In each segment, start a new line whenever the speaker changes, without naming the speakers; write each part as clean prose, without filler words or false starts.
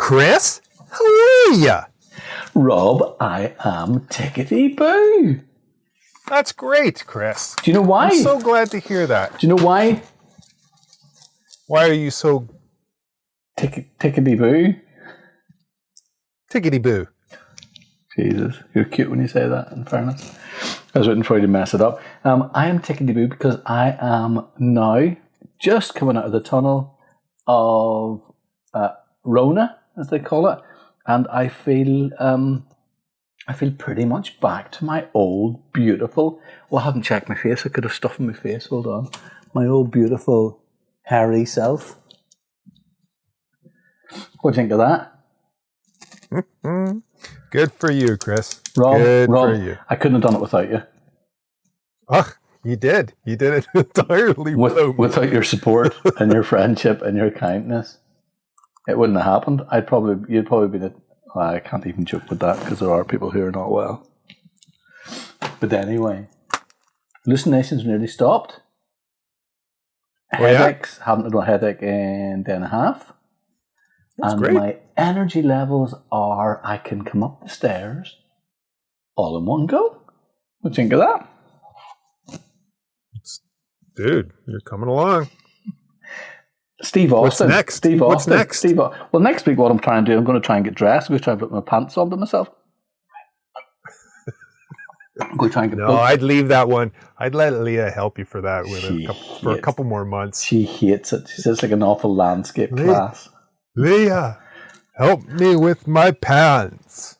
Chris. How are ya?
Rob, I am tickety-boo.
That's great, Chris.
Do you know why?
I'm so glad to hear that.
Do you know why?
Why are you so
Tickety-boo?
tickety-boo?
Jesus, you're cute when you say that, in fairness. I was waiting for you to mess it up. I am tickety-boo because I am now just coming out of the tunnel of Rona, as they call it, and I feel pretty much back to my old beautiful. Well, I haven't checked my face. I could have stuff in my face. Hold on, my old beautiful hairy self. What do you think of that?
Good for you, Chris.
Rob,
Good for you.
I couldn't have done it without you.
Oh, you did. You did it entirely
Without your support and your friendship and your kindness, it wouldn't have happened. You'd probably be I can't even joke with that because there are people who are not well. But anyway, hallucinations nearly stopped. Headaches, haven't had a headache in a day and a half.
That's
and
great.
My energy levels are, I can come up the stairs all in one go. What do you think of that?
Dude, you're coming along.
Steve Austin.
What's next?
Steve
What's
Austin.
next?
Well, next week what I'm trying to do, I'm going to try and get dressed. I'm going to try and put my pants on to myself. I'm going to try and get
I'd leave that one. I'd let Leah help you for that for a couple more months.
She hates it. She says it's like an awful landscape class.
Leah, help me with my pants.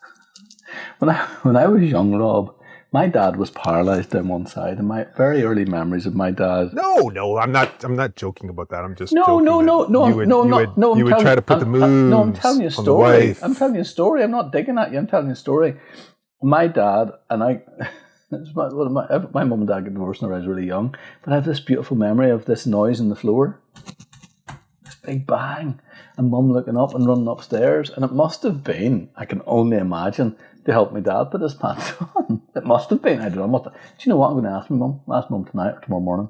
When I was young, Rob, my dad was paralyzed down one side, and my very early memories of my dad.
No, I'm not joking about that. I'm just
No.
You would try to put the moves.
No, I'm telling you a story. I'm telling you a story. I'm not digging at you. I'm telling you a story. My dad and I. My mum and dad got divorced when I was really young, but I have this beautiful memory of this noise on the floor, this big bang, and Mum looking up and running upstairs, and it must have been, I can only imagine, to help my dad put his pants on. It must have been. I don't know. Do you know what I'm going to ask my mum? Ask Mum tonight or tomorrow morning.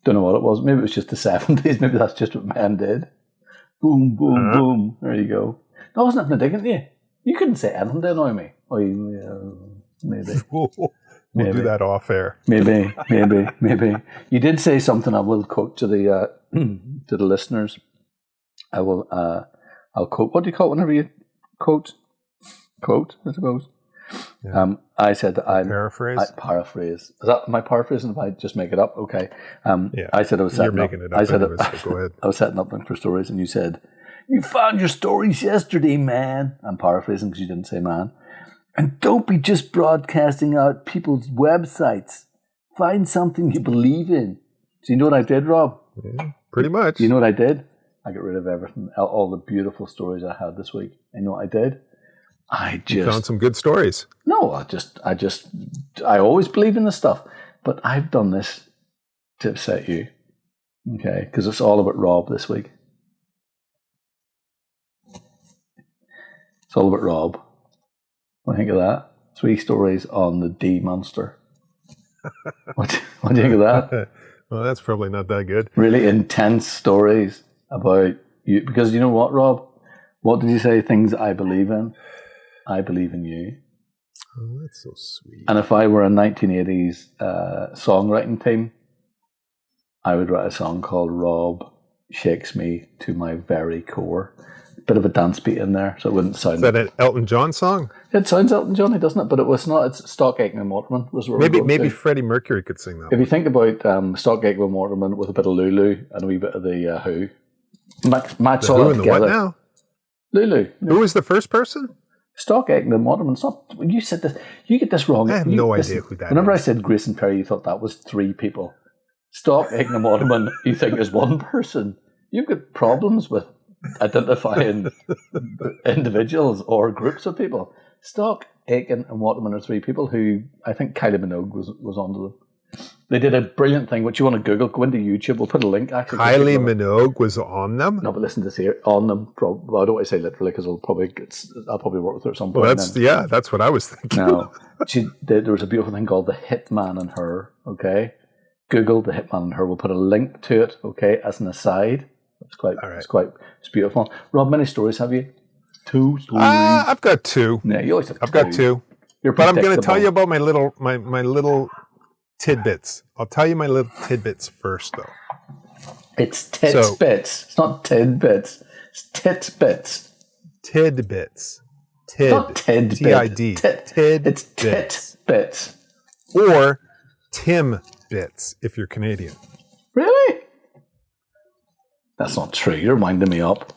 Don't know what it was. Maybe it was just the 70s. Maybe that's just what men did. Boom, boom, boom. There you go. No, I wasn't having a dig at you. You couldn't say anything to annoy me. Oh, maybe.
We'll do that off air.
Maybe. You did say something I will quote to the to the listeners. I'll quote. What do you call it whenever you quote? Quote, I suppose. Yeah. I said that
paraphrase.
Paraphrase. Is that my paraphrasing? If I just make it up, okay.
Yeah.
I said I was setting
You're
up.
making it up. Go ahead.
I was setting up for stories, and you said, "You found your stories yesterday, man." I'm paraphrasing because you didn't say man. And don't be just broadcasting out people's websites. Find something you believe in. So you know what I did, Rob?
Yeah, pretty much.
You know what I did? I got rid of everything, all the beautiful stories I had this week. You know what I did? You
found some good stories.
No, I always believe in this stuff, but I've done this to upset you, okay? Because it's all about Rob this week. It's all about Rob. What do you think of that? 3 stories on the D monster. What do you think of that?
Well, that's probably not that good.
Really intense stories about you, because you know what, Rob? What did you say? Things I believe in. I believe in you.
Oh, that's so sweet.
And if I were a 1980s songwriting team, I would write a song called Rob Shakes Me to My Very Core. Bit of a dance beat in there, so it wouldn't sound...
Is that an Elton John song?
It sounds Elton John, doesn't it? But it was not. It's Stock Aitken and Waterman.
Maybe Freddie Mercury could sing that.
If you think about Stock Aitken and Waterman with a bit of Lulu and a wee bit of the Who, match all that together.
What now?
Lulu.
Who was the first person?
Stock Aitken and Waterman. It's not, you said this. You get this wrong.
I have no idea who that is.
Whenever I said Grayson Perry, you thought that was 3 people. Stock Aitken and Waterman, you think is 1 person. You've got problems with identifying individuals or groups of people. Stock, Aitken, and Waterman are 3 people who I think Kylie Minogue was onto them. They did a brilliant thing, which you want to Google, go into YouTube, we'll put a link actually.
Kylie Minogue was on them?
No, but listen to this here, on them, well, I don't want to say literally because I'll probably work with her at some point.
Well, that's what I was thinking.
No, there was a beautiful thing called The Hitman and Her, okay? Google The Hitman and Her, we'll put a link to it, okay, as an aside, It's beautiful. Rob, many stories have you? 2 stories.
I've got 2.
Yeah, you always have 2.
I've got 2. But I'm going to tell you about my little tidbits. I'll tell you my little tidbits first, though.
It's titbits. It's not tidbits. It's titbits.
Tidbits.
It's not tidbit.
T-I-D.
It's titbits.
Or Timbits if you're Canadian.
Really? That's not true. You're winding me up.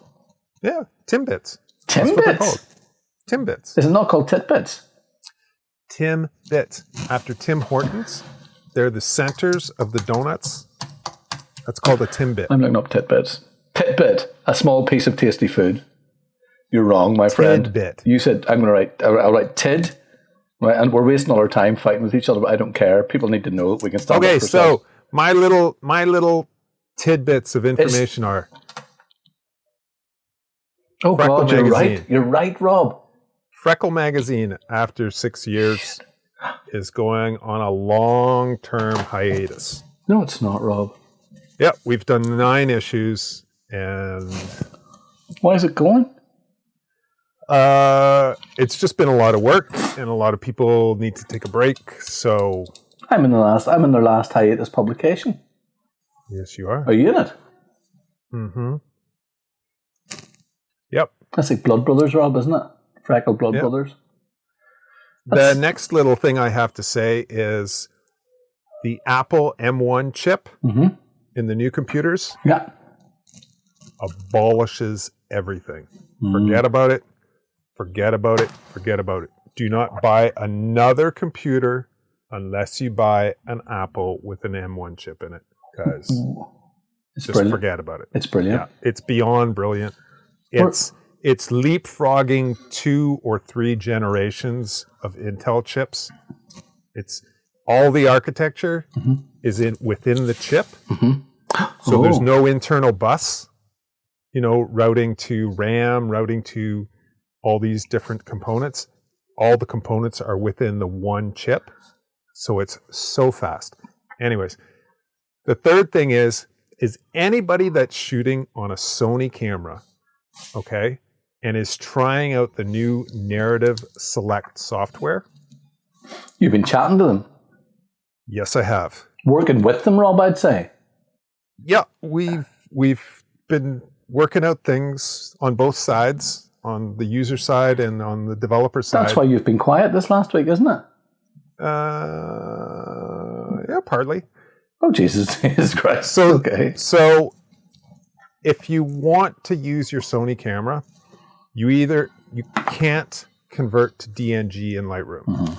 Yeah, Timbits.
Timbits?
That's what they're called. Timbits.
Is it not called titbits?
Timbits. After Tim Hortons, they're the centers of the donuts. That's called a Timbit.
I'm looking up titbits. Titbit, a small piece of tasty food. You're wrong, my friend.
Tidbit.
You said I'll write tid, right? And we're wasting all our time fighting with each other, but I don't care. People need to know it. We can stop.
Okay, so my little tidbits of information are.
Oh
Freckle
God, you're
Magazine.
right. You're right, Rob.
Freckle Magazine, after 6 years, is going on a long-term hiatus.
No, it's not, Rob.
Yep, we've done 9 issues, and
why is it going?
It's just been a lot of work, and a lot of people need to take a break. So
I'm in their last hiatus publication.
Yes, you are.
Are you in it?
Mm-hmm. Yep.
That's like Blood Brothers, Rob, isn't it? Freckle Blood Brothers.
The next little thing I have to say is the Apple M1 chip in the new computers abolishes everything. Forget about it. Forget about it. Forget about it. Do not buy another computer unless you buy an Apple with an M1 chip in it, because just forget about it.
It's brilliant.
Yeah, it's beyond brilliant. It's leapfrogging 2 or 3 generations of Intel chips. It's all the architecture is within the chip, so there's no internal bus. Routing to RAM, routing to all these different components. All the components are within the one chip, so it's so fast. Anyways, the third thing is anybody that's shooting on a Sony camera, okay, and is trying out the new Narrative Select software.
You've been chatting to them?
Yes, I have.
Working with them, Rob, I'd say.
Yeah, we've been working out things on both sides, on the user side and on the developer side.
That's why you've been quiet this last week, isn't it?
Yeah, partly.
Oh, Jesus Christ.
So if you want to use your Sony camera, you can't convert to DNG in Lightroom.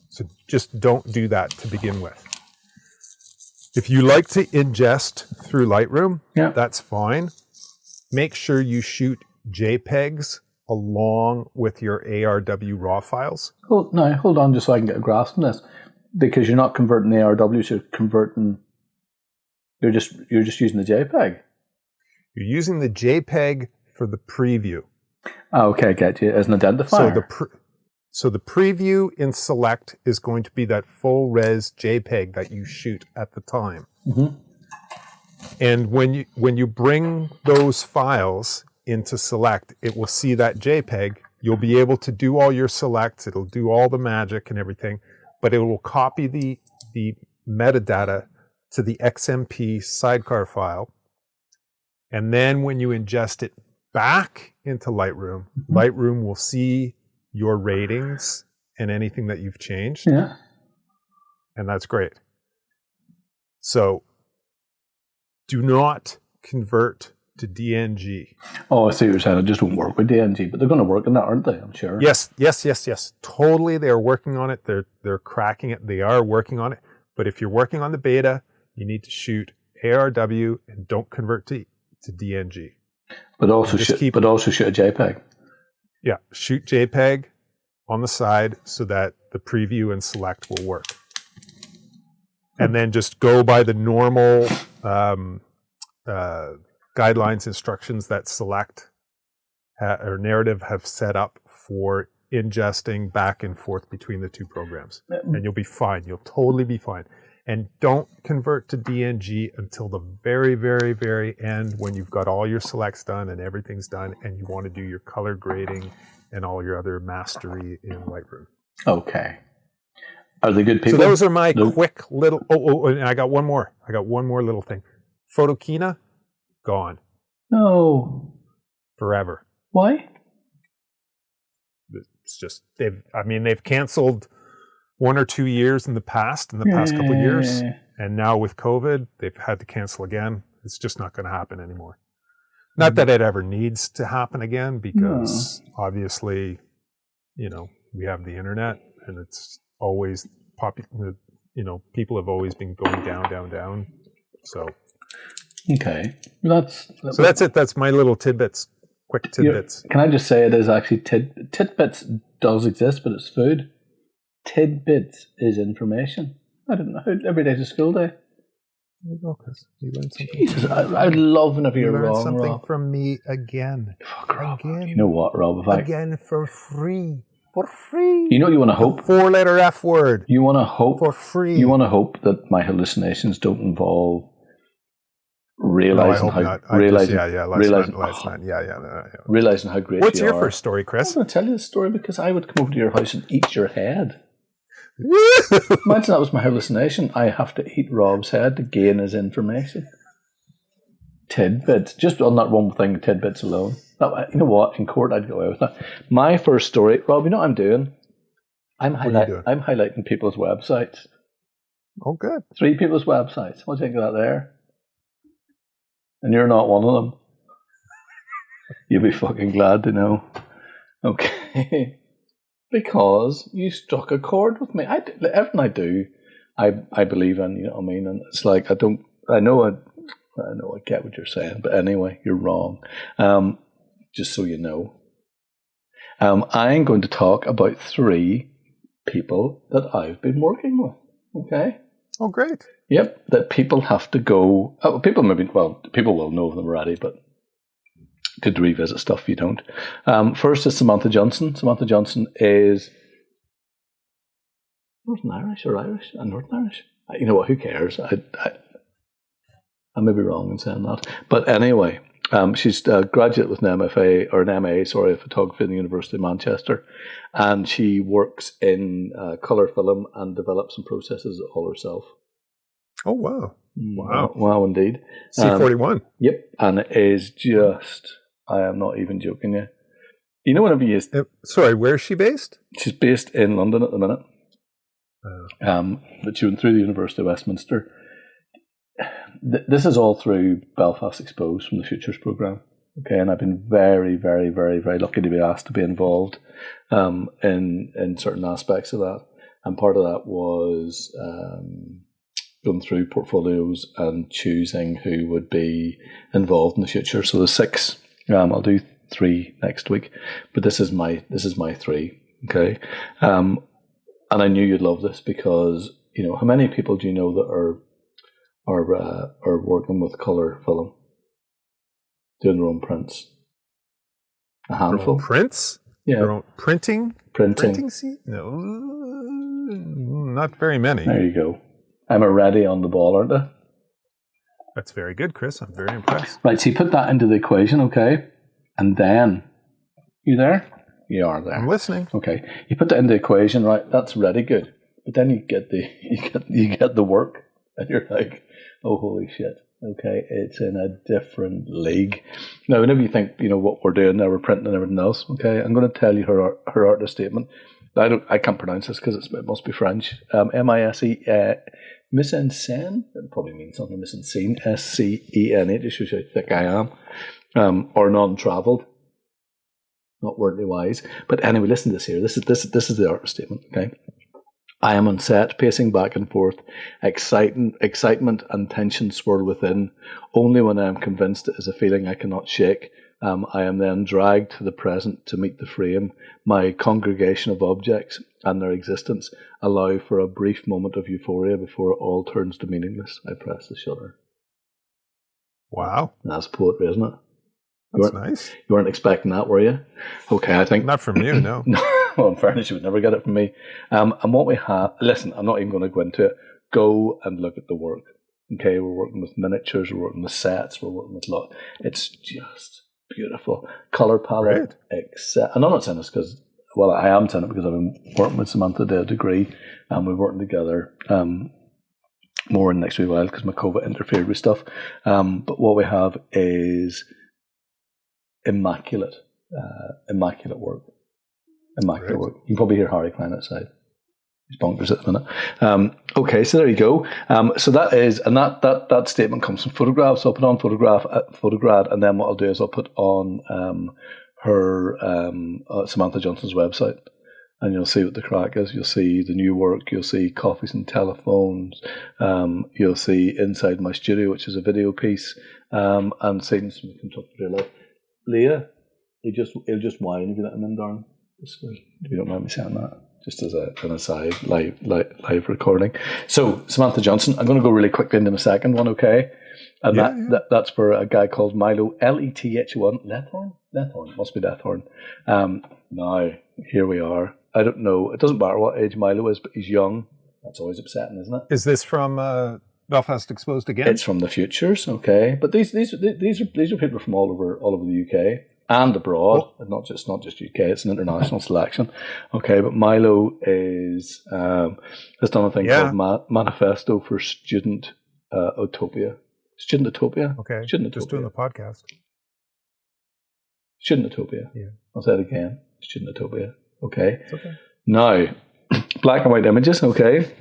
So just don't do that to begin with. If you like to ingest through Lightroom, that's fine. Make sure you shoot JPEGs along with your ARW RAW files.
Hold on just so I can get a grasp on this. Because you're not converting ARWs, you're just using the JPEG.
You're using the JPEG for the preview.
Oh, okay, I get you. As an identifier.
So the preview in Select is going to be that full res JPEG that you shoot at the time. And when you bring those files into Select, it will see that JPEG. You'll be able to do all your selects. It'll do all the magic and everything, but it will copy the metadata to the XMP sidecar file. And then when you ingest it back into Lightroom, Lightroom will see your ratings and anything that you've changed.
Yeah.
And that's great. So do not convert to DNG.
Oh, I see what you're saying. It just won't work with DNG, but they're going to work on that, aren't they? I'm sure.
Yes. Totally, they are working on it. They're cracking it. They are working on it. But if you're working on the beta, you need to shoot ARW and don't convert to DNG.
But also shoot a JPEG.
Yeah, shoot JPEG on the side so that the preview and Select will work. And then just go by the normal guidelines, instructions that Select or Narrative have set up for ingesting back and forth between the two programs. And you'll be fine. You'll totally be fine. And don't convert to DNG until the very, very, very end when you've got all your selects done and everything's done and you want to do your color grading and all your other mastery in Lightroom.
Okay. Are they good people?
So those are my quick little... Oh, and I got one more. Little thing. Photokina, gone.
No.
Forever.
Why?
It's just, they've canceled 1 or 2 years in the past couple of years, and now with COVID, they've had to cancel again. It's just not going to happen anymore. Not that it ever needs to happen again, because obviously, we have the internet, and it's always popular. People have always been going down, down, down. So,
okay,
so that's it. That's my little tidbits. Quick tidbits.
Can I just say it is actually tidbits does exist, but it's food. Tidbits is information. I don't know. Every day's a school day.
There you go, Chris. You learned something.
Jesus, I'd love whenever you're wrong,
something
Rob.
from me again.
Fuck, Rob.
Again.
You know what, Rob?
Again for free. For free.
You know you want to hope.
4-letter F word.
You want to hope.
For free.
You want to hope that my hallucinations don't involve realizing how great
What's
you
your
are.
first story, Chris?
I'm going to tell you the story because I would come over to your house and eat your head. Imagine that was my hallucination. I have to eat Rob's head to gain his information. Tidbits. Just on that one thing, tidbits alone. You know what? In court, I'd go away with that. My first story, Rob, you know what I'm doing? I'm highlighting people's websites.
Oh, good.
3 people's websites. What do you think of that there? And you're not one of them. You'll be fucking glad to know. Okay. Because you struck a chord with me. Everything I do, I believe in, you know what I mean? And it's like, I know I get what you're saying, but anyway, you're wrong. Just so you know. I'm going to talk about 3 people that I've been working with. Okay?
Oh, great.
Yep, that people have to go. People will know them already, but good to revisit stuff you don't. First is Samantha Johnston. Samantha Johnston is Northern Irish or Irish? Northern Irish. You know what? Who cares? I may be wrong in saying that, but anyway, she's a graduate with an MFA or an MA, of photography in the University of Manchester, and she works in colour film and develops and processes it all herself.
Oh, wow.
Wow, indeed.
C41.
Yep, and it is just, I am not even joking you. You know whenever you...
sorry, where is she based?
She's based in London at the minute. But she went through the University of Westminster. This is all through Belfast Exposed from the Futures programme. Okay, and I've been very, very, very, very lucky to be asked to be involved in certain aspects of that. And part of that was going through portfolios and choosing who would be involved in the future. So there's 6. I'll do 3 next week, but this is my 3. Okay, and I knew you'd love this because how many people do you know that are working with colour film, doing their own prints? A handful.
Their own prints?
Yeah.
Their own printing?
Printing.
No, not very many.
There you go. I'm already on the ball, aren't I?
That's very good, Chris. I'm very impressed.
Right, so you put that into the equation, okay? And then, you there? You are there.
I'm listening.
Okay. You put that into the equation, right? That's really good. But then you get the work, and you're like, oh, holy shit. Okay, it's in a different league. Now, whenever you think, what we're doing now, we're printing and everything else, okay, I'm going to tell you her artist statement. I can't pronounce this because it must be French. M-I-S-E, mise en scène. It probably means something, mise en scène, S-C-E-N-E, just shows you how thick I am. Or non-travelled. Not wordly wise. But anyway, listen to this here. This is the artist statement, okay? I am on set, pacing back and forth. Excitement and tension swirl within. Only when I am convinced it is a feeling I cannot shake. I am then dragged to the present to meet the frame. My congregation of objects and their existence allow for a brief moment of euphoria before it all turns to meaningless. I press the shutter.
Wow.
That's poetry, isn't it?
That's nice.
You weren't expecting that, were you? Okay, I think...
Not from you, no.
Well, in fairness, you would never get it from me. And what we have... Listen, I'm not even going to go into it. go and look at the work. Okay, we're working with miniatures, we're working with sets, we're working with it's just beautiful. Colour palette, and I'm not saying this because, well, I am saying it because I've been working with Samantha to a degree, and we're working together more in the next wee while because my COVID interfered with stuff. But what we have is immaculate work. Immaculate work. You can probably hear Harry crying outside. He's bonkers at the minute. Okay, so there you go. So that is, and that statement comes from Photographs. So I'll put on Photograd, and then what I'll do is I'll put on her Samantha Johnston's website, and you'll see what the crack is. You'll see the new work. You'll see Coffees and Telephones. You'll see Inside My Studio, which is a video piece, and scenes from Kentucky Real Life. Leah, he'll just whine if you let him in, darling. If you don't mind me saying that. Just as an aside, live recording. So, Samantha Johnston, I'm going to go really quickly into my second one, okay? And that's for a guy called Milo, Lethorn. Lethorn, must be Lethorn. Now, here we are. I don't know, it doesn't matter what age Milo is, but he's young. That's always upsetting, isn't it?
Is this from Belfast Exposed again?
It's from the Futures, okay? But these are people from all over the UK. And abroad, not just UK. It's an international selection, okay. But Milo has done a thing called Manifesto for Student Utopia. Student Utopia.
Okay.
Student
Just
Utopia.
doing the podcast.
Student Utopia.
Yeah.
I'll say it again. Student Utopia. Okay.
It's okay.
Now, black and white images. Okay.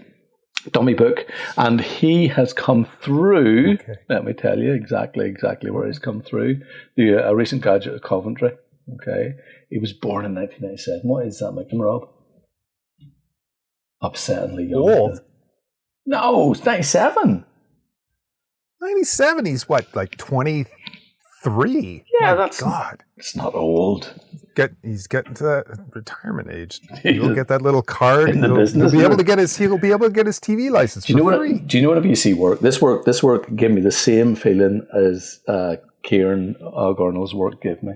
Dummy book, and he has come through. Okay. Let me tell you exactly where he's come through. A recent graduate of Coventry. Okay, he was born in 1997. What is that, making Rob? Upsettingly young.
Old?
No, it's 97.
97. He's what, like 23?
Yeah, that's
God.
It's not old.
He's getting to that retirement age. He'll get that little card.
He'll
be able to get his TV license for free.
Do you know whenever you see work? This work gave me the same feeling as Kieran Garnell's work gave me.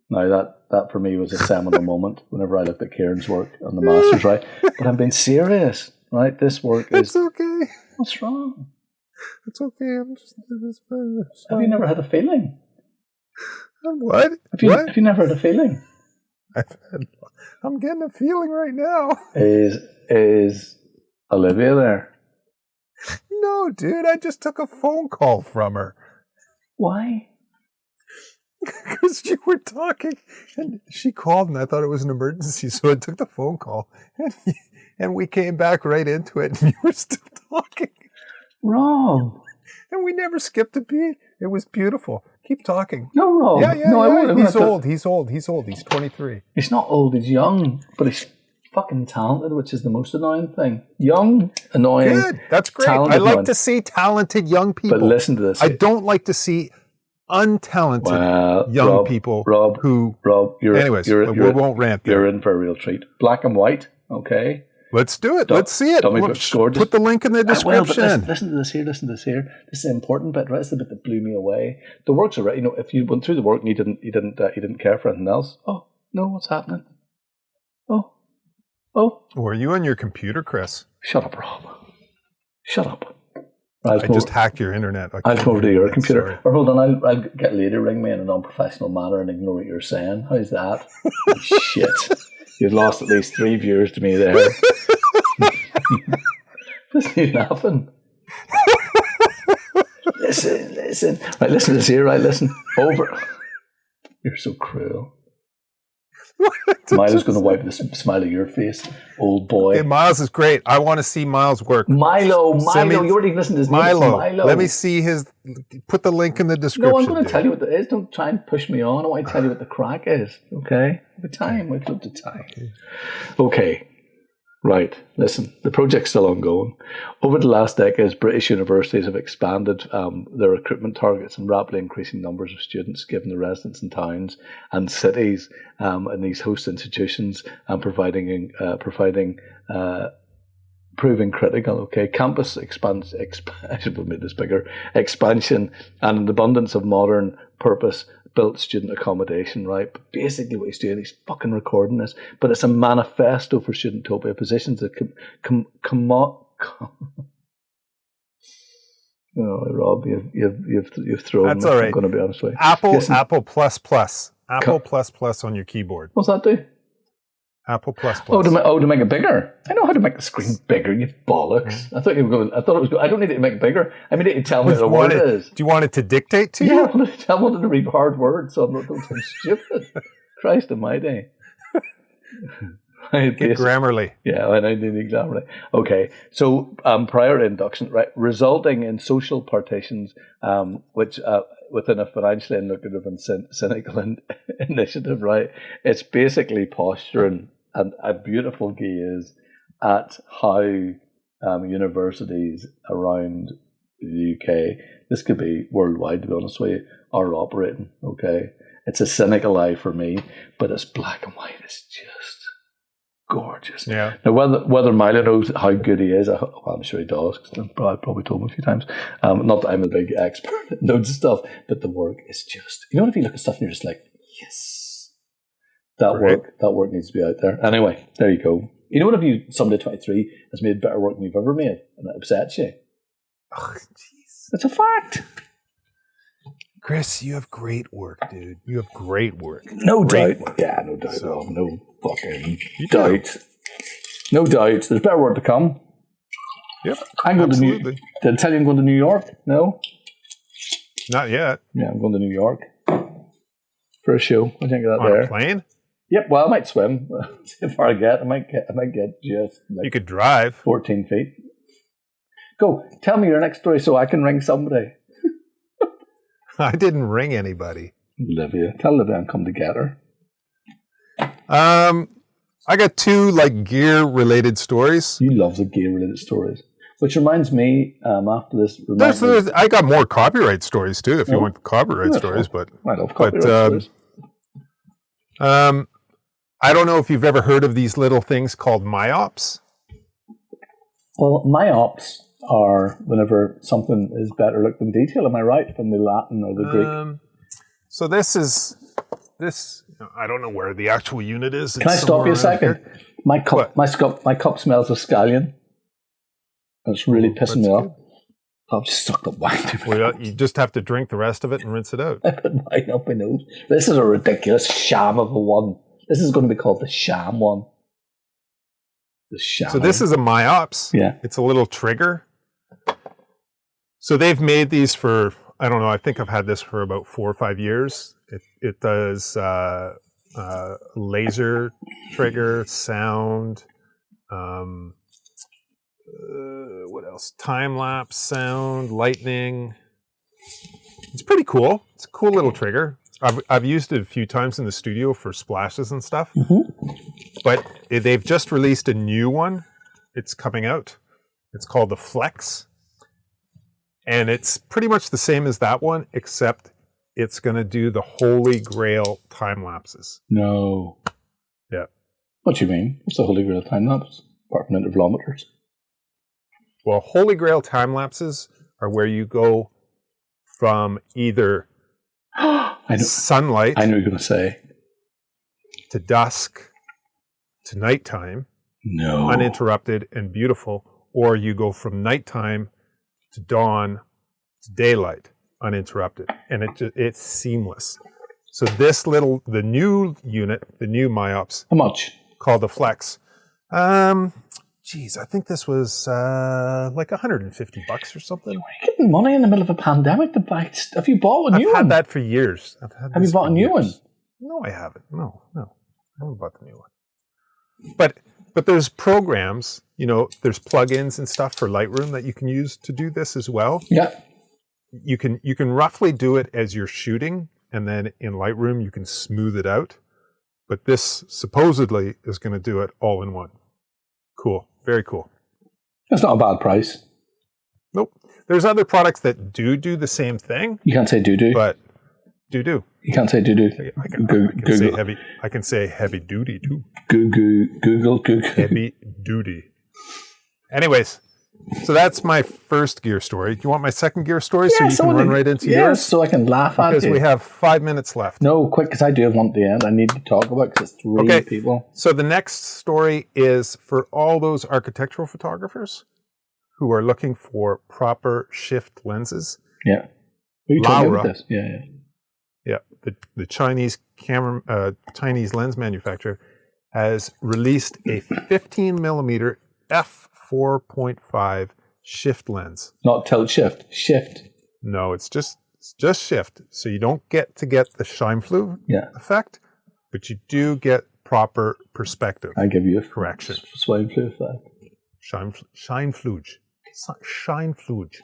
Now that for me was a seminal moment whenever I looked at Kieran's work on the Masters, right? But I'm being serious, right? This work is...
It's okay.
What's wrong?
It's okay.
Have you never had a feeling?
What?
Have you never had a feeling?
I'm getting a feeling right now.
Is Olivia there?
No, dude. I just took a phone call from her.
Why?
Because you were talking, and she called, and I thought it was an emergency, so I took the phone call, and we came back right into it, and you were still talking.
Rob.
And we never skipped a beat. It was beautiful. Keep talking.
No, Rob.
Yeah. He's old. He's 23.
He's not old. He's young, but he's fucking talented, which is the most annoying thing. Young, annoying.
Good. That's great. I like to see talented young people.
But listen to this.
I don't like to see untalented young people who... Anyways, we won't rant there.
You're in for a real treat. Black and white, okay?
Let's do it. Let's see it. Put the link in the description.
Listen to this here. This is the important bit, right? This is the bit that blew me away. The work's already. If you went through the work and you didn't care for anything else. Oh no, what's happening? Oh.
Were you on your computer, Chris?
Shut up, Rob. Shut up.
I just hacked your internet.
I'll come over to your computer. Sorry. Or hold on, I'll get Leah ring me in an unprofessional manner and ignore what you're saying. How's that? Shit. You've lost at least 3 viewers to me there. Listen, you're laughing. Listen. Right, listen to this here, right? Listen. Over. You're so cruel. Milo's going to wipe this smile of your face, old boy.
Okay, Miles is great. I want to see Miles' work.
Milo, you already listened to his name.
Milo. Let me see his... Put the link in the description.
No, I'm going to tell you what it is. Don't try and push me on. I want to tell you what the crack is, okay? The time. We've got the time. Okay. Right, listen, the project's still ongoing. Over the last decades, British universities have expanded their recruitment targets and rapidly increasing numbers of students given the residents in towns and cities in these host institutions and proving critical. Okay, campus expansion. I should have made this bigger. Expansion and an abundance of modern purpose-built student accommodation. Right, but basically what he's doing, he's fucking recording this, but it's a manifesto for Studentopia, positions that No, Rob, you've thrown
That's
me.
all right.
I'm going to be honest with you.
Apple,
Listen,
Apple plus plus. Apple plus plus on your keyboard.
what's that do?
Apple plus
Oh,
plus.
to make it bigger. I know how to make the screen bigger. You bollocks! I thought you were going. I thought it was. I don't need it to make it bigger. I mean, to tell me what the word is.
Do you want it to dictate to
Yeah,
you?
I wanted to read hard words, so I'm not don't sound stupid. Christ in my day.
Get Grammarly.
Yeah, I need Grammarly. Okay, so prior to induction, right, resulting in social partitions, which within a financially unlucrative and cynical initiative, right? It's basically posturing and a beautiful gaze at how universities around the UK, this could be worldwide to be honest with you, are operating. Okay, it's a cynical eye for me, but it's black and white. It's just gorgeous.
Yeah.
Now, whether Milo knows how good he is, I'm sure he does, because I've probably told him a few times. Not that I'm a big expert at loads of stuff, but the work is just, you know, if you look at stuff and you're just like, yes, that work needs to be out there. Anyway, there you go. You know what, if somebody 23 has made better work than you've ever made, and it upsets you?
Oh, jeez.
It's a fact.
Chris, you have great work, dude. You have great work.
No
Great
doubt.
work.
Yeah, no doubt. So, no fucking doubt. No doubt. There's better work to come.
Yep.
I'm going
absolutely.
Did I tell you I'm going to New York? No?
Not yet.
Yeah, I'm going to New York for a show. I think of that
On
there.
a plane?
Yep, well, I might swim. See how far I get. I might get just like
You could drive.
14 feet. Go. Tell me your next story so I can ring somebody.
I didn't ring anybody.
Olivia. Tell Olivia I'm come to get her.
I got two like gear related stories.
You love the gear-related stories. Which reminds me, after this...
I got more copyright stories too, if you want copyright stories. But
I love copyright stories.
I don't know if you've ever heard of these little things called Miops.
Well, Miops are whenever something is better looked in detail. Am I right? From the Latin or the Greek?
So this. I don't know where the actual unit is.
Can I stop you a second? My cup smells of scallion. And it's really pissing me off. I've just sucked up wine.
Well, you just have to drink the rest of it and rinse it out.
I put wine up my nose. This is a ridiculous sham of a one. This is going to be called the sham one. The sham.
So this is a Miops.
Yeah.
It's a little trigger. So they've made these for, I don't know, I think I've had this for about 4 or 5 years. It does laser trigger, sound, what else? Time-lapse sound, lightning. It's pretty cool. It's a cool little trigger. I've used it a few times in the studio for splashes and stuff. Mm-hmm. But they've just released a new one. It's coming out. It's called the Flex. And it's pretty much the same as that one, except it's going to do the Holy Grail time lapses.
No.
Yeah.
What do you mean? What's the Holy Grail time lapse? Apart from intervalometers.
Well, Holy Grail time lapses are where you go from either sunlight.
I know you're going to say.
To dusk, to nighttime.
No.
Uninterrupted and beautiful. Or you go from nighttime to dawn to daylight, uninterrupted. And it's seamless. So the new unit, the new Miops.
How much? Called
the Flex. I think this was like $150 or something.
Are you getting money in the middle of a pandemic to buy? Have you bought a new one?
I've had that for years.
Have you bought a new one?
No, I haven't. No. I haven't bought the new one. But there's programs, there's plugins and stuff for Lightroom that you can use to do this as well.
Yeah.
You can roughly do it as you're shooting, and then in Lightroom you can smooth it out. But this supposedly is going to do it all in one. Cool. Very cool.
That's not a bad price.
Nope. There's other products that do the same thing.
You can't say do-do.
But do-do.
You can't say do-do.
I can say heavy duty too.
Google.
Heavy duty. Anyways, so that's my first gear story. Do you want my second gear story so you can run right into yours?
Yes, so I can laugh at it.
Because we have 5 minutes left.
No, quick, because I do have one at the end I need to talk about because it's three people.
So the next story is for all those architectural photographers who are looking for proper shift lenses.
Yeah. You told me about this. Yeah.
The Chinese Chinese lens manufacturer has released a 15 millimeter f4.5 shift lens.
Not tilt shift. Shift.
No, it's just shift. So you don't get the Scheinflug effect, but you do get proper perspective.
I give you a
correction.
Swine flu effect.
Scheinflug. Scheinflug.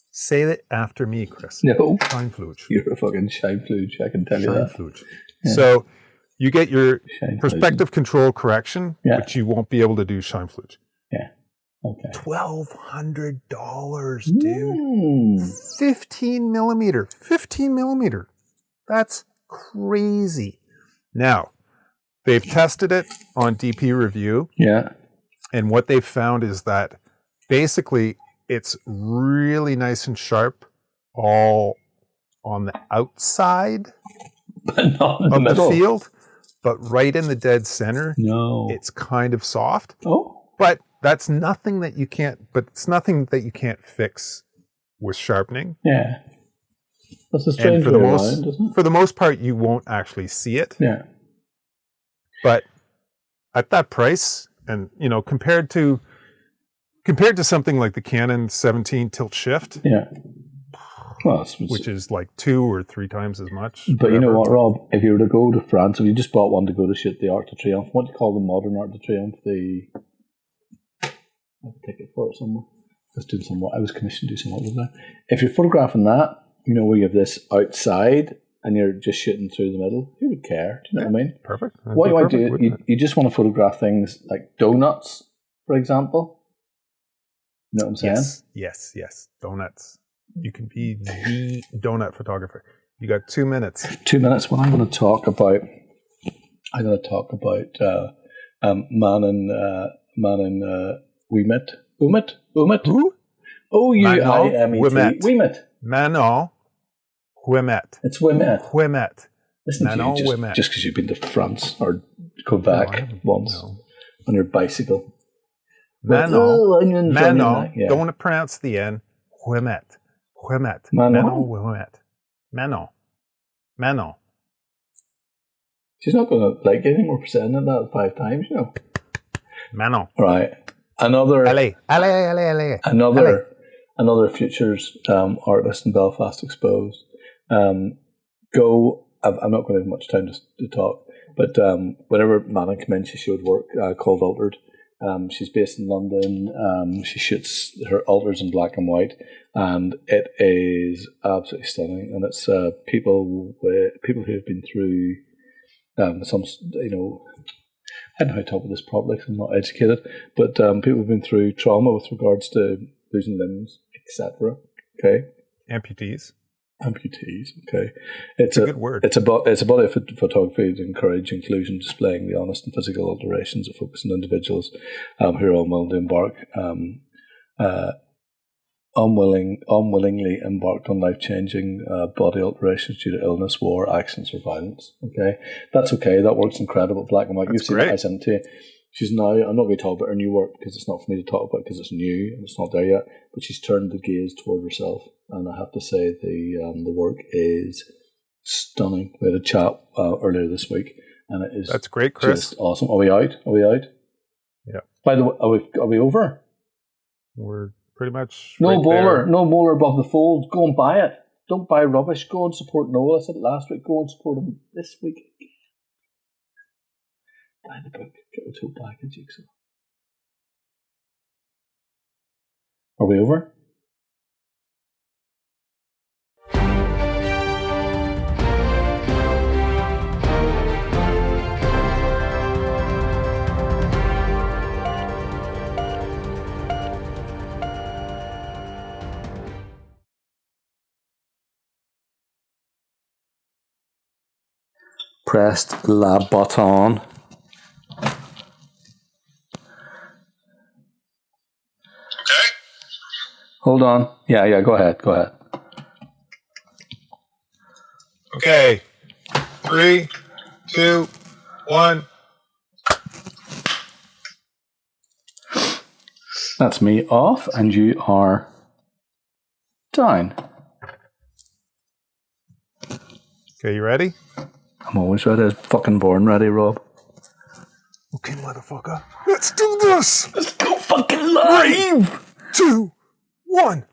Say it after me, Chris.
No.
Scheinflug.
You're a fucking Scheinflug, I can tell you that.
Scheinflug. Yeah. So you get your perspective control correction, but you won't be able to do Scheinflug.
Yeah. Okay.
$1,200, dude. 15 millimeter. 15 millimeter. That's crazy. Now, they've tested it on DP Review.
Yeah.
And what they've found is that basically it's really nice and sharp all on the outside
but not in
of
the
field, but right in the dead center, it's kind of soft.
Oh.
But that's nothing that you can't, it's nothing that you can't fix with sharpening.
Yeah. That's a strange way around, isn't it?
For the most part, you won't actually see it.
Yeah.
But at that price, and compared to something like the Canon 17 tilt shift,
well,
which is like 2 or 3 times as much.
But whatever. You know what, Rob? If you were to go to France, if you just bought one to go to shoot the Arc de Triomphe, what do you call the modern Arc de Triomphe? I have a ticket for it somewhere. I was commissioned to do some work with that. If you're photographing that, where you have this outside and you're just shooting through the middle, who would care? Do you know what I mean?
Perfect.
What you might do, you just want to photograph things like donuts, for example. You know what I'm saying?
Yes. Donuts. You can be the donut photographer. You got 2 minutes. 2 minutes.
Well, I'm going to talk about Manon Ouimet. Ouimet?
Who?
Ouimet. Ouimet.
Manon Ouimet.
It's Ouimet.
Ouimet.
Listen
Manon
to you,
Ouimet.
just because you've been to France or Quebec once on your bicycle.
Manon. Don't pronounce the N. Ouimet. Manon Ouimet. Manon.
She's not going to like any more percent than that 5 times,
Manon.
Right. Another Futures artist in Belfast exposed. I'm not going to have much time to talk, but whenever Manon came in, she showed work called Altered. She's based in London. She shoots her alters in black and white, and it is absolutely stunning. And it's people who have been through some, I don't know how to talk about this properly because I'm not educated, but people have been through trauma with regards to losing limbs, etc. Okay,
amputees.
Okay,
it's a good word.
It's a body of photography to encourage inclusion, displaying the honest and physical alterations that focus on individuals who are unwilling to embark, unwillingly embarked on life-changing body alterations due to illness, war, accidents, or violence. Okay, that's okay. That works incredible. Black and white. You've seen it. I sent it to you. She's now, I'm not going to talk about her new work because it's not for me to talk about because it's new and it's not there yet, but she's turned the gaze toward herself. And I have to say the work is stunning. We had a chat earlier this week and it is
That's great, Chris.
Just awesome. Are we out?
Yeah.
By the way, are we over?
We're pretty much
no bowler above the fold. Go and buy it. Don't buy rubbish. Go and support Noel. I said it last week. Go and support him this week. Buy the book. Get a tote bag and jigsaw. Are we over? Pressed la button.
Okay.
Hold on. Yeah, go ahead.
Okay. 3, 2, 1.
That's me off, and you are down.
Okay, you ready?
I'm always ready. I was fucking born ready, Rob.
Okay, motherfucker. Let's do this!
Let's go fucking live!
3, 2, 1.